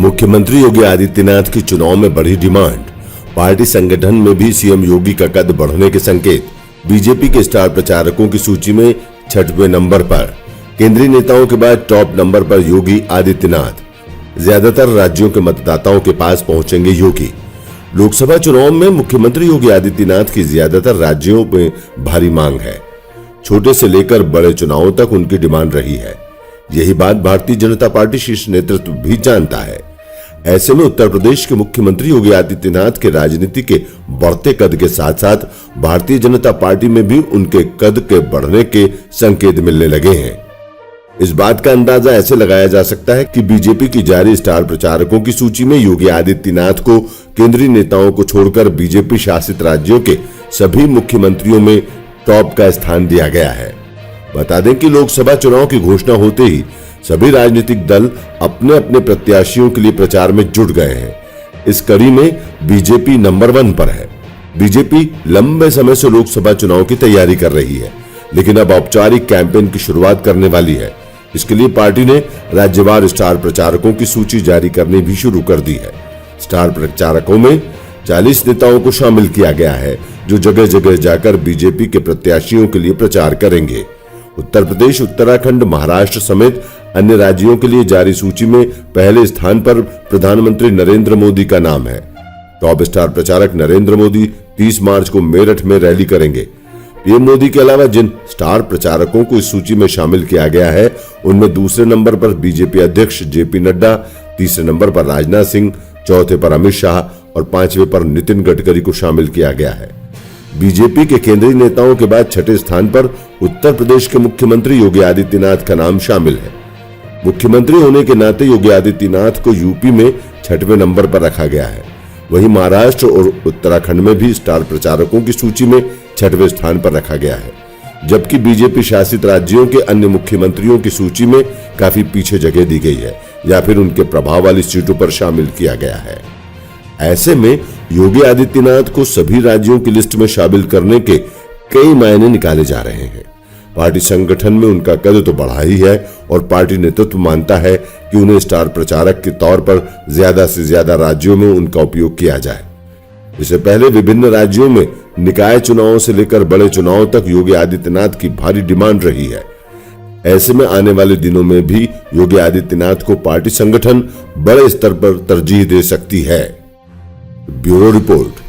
मुख्यमंत्री योगी आदित्यनाथ की चुनाव में बढ़ी डिमांड, पार्टी संगठन में भी सीएम योगी का कद बढ़ने के संकेत। बीजेपी के स्टार प्रचारकों की सूची में 6वें नंबर पर, केंद्रीय नेताओं के बाद टॉप नंबर पर योगी आदित्यनाथ। ज्यादातर राज्यों के मतदाताओं के पास पहुंचेंगे योगी। लोकसभा चुनाव में मुख्यमंत्री योगी आदित्यनाथ की ज्यादातर राज्यों में भारी मांग है। छोटे से लेकर बड़े चुनावों तक उनकी डिमांड रही है। यही बात भारतीय जनता पार्टी शीर्ष नेतृत्व भी जानता है। ऐसे में उत्तर प्रदेश के मुख्यमंत्री योगी आदित्यनाथ के राजनीति के बढ़ते कद के साथ साथ भारतीय जनता पार्टी में भी उनके कद के बढ़ने के संकेत मिलने लगे हैं। इस बात का अंदाजा ऐसे लगाया जा सकता है कि बीजेपी की जारी स्टार प्रचारकों की सूची में योगी आदित्यनाथ को केंद्रीय नेताओं को छोड़कर बीजेपी शासित राज्यों के सभी मुख्यमंत्रियों में टॉप का स्थान दिया गया है। बता दें कि लोकसभा चुनाव की घोषणा होते ही सभी राजनीतिक दल अपने अपने प्रत्याशियों के लिए प्रचार में जुट गए हैं। इस कड़ी में बीजेपी नंबर 1 पर है। बीजेपी लंबे समय से लोकसभा चुनाव की तैयारी कर रही है, लेकिन अब औपचारिक कैंपेन की शुरुआत करने वाली है। इसके लिए पार्टी ने राज्यवार स्टार प्रचारकों की सूची जारी करनी भी शुरू कर दी है। स्टार प्रचारकों में 40 नेताओं को शामिल किया गया है, जो जगह जगह जाकर बीजेपी के प्रत्याशियों के लिए प्रचार करेंगे। उत्तर प्रदेश, उत्तराखंड, महाराष्ट्र समेत अन्य राज्यों के लिए जारी सूची में पहले स्थान पर प्रधानमंत्री नरेंद्र मोदी का नाम है। टॉप स्टार प्रचारक नरेंद्र मोदी 30 मार्च को मेरठ में रैली करेंगे। पीएम मोदी के अलावा जिन स्टार प्रचारकों को इस सूची में शामिल किया गया है, उनमें दूसरे नंबर पर बीजेपी अध्यक्ष जेपी नड्डा, तीसरे नंबर पर राजनाथ सिंह, चौथे पर अमित शाह और 5वें पर नितिन गडकरी को शामिल किया गया है। बीजेपी के केंद्रीय नेताओं के बाद 6ठे स्थान पर उत्तर प्रदेश के मुख्यमंत्री योगी आदित्यनाथ का नाम शामिल है। मुख्यमंत्री होने के नाते योगी आदित्यनाथ को यूपी में 6वें नंबर पर रखा गया है। वहीं महाराष्ट्र और उत्तराखंड में भी स्टार प्रचारकों की सूची में 6वें स्थान पर रखा गया है, जबकि बीजेपी शासित राज्यों के अन्य मुख्यमंत्रियों की सूची में काफी पीछे जगह दी गई है या फिर उनके प्रभाव वाली सीटों पर शामिल किया गया है। ऐसे में योगी आदित्यनाथ को सभी राज्यों की लिस्ट में शामिल करने के कई मायने निकाले जा रहे हैं। पार्टी संगठन में उनका कद तो बढ़ा ही है और पार्टी नेतृत्व मानता है कि उन्हें स्टार प्रचारक के तौर पर ज्यादा से ज्यादा राज्यों में उनका उपयोग किया जाए। इससे पहले विभिन्न राज्यों में निकाय चुनावों से लेकर बड़े चुनावों तक योगी आदित्यनाथ की भारी डिमांड रही है। ऐसे में आने वाले दिनों में भी योगी आदित्यनाथ को पार्टी संगठन बड़े स्तर पर तरजीह दे सकती है। Bureau report.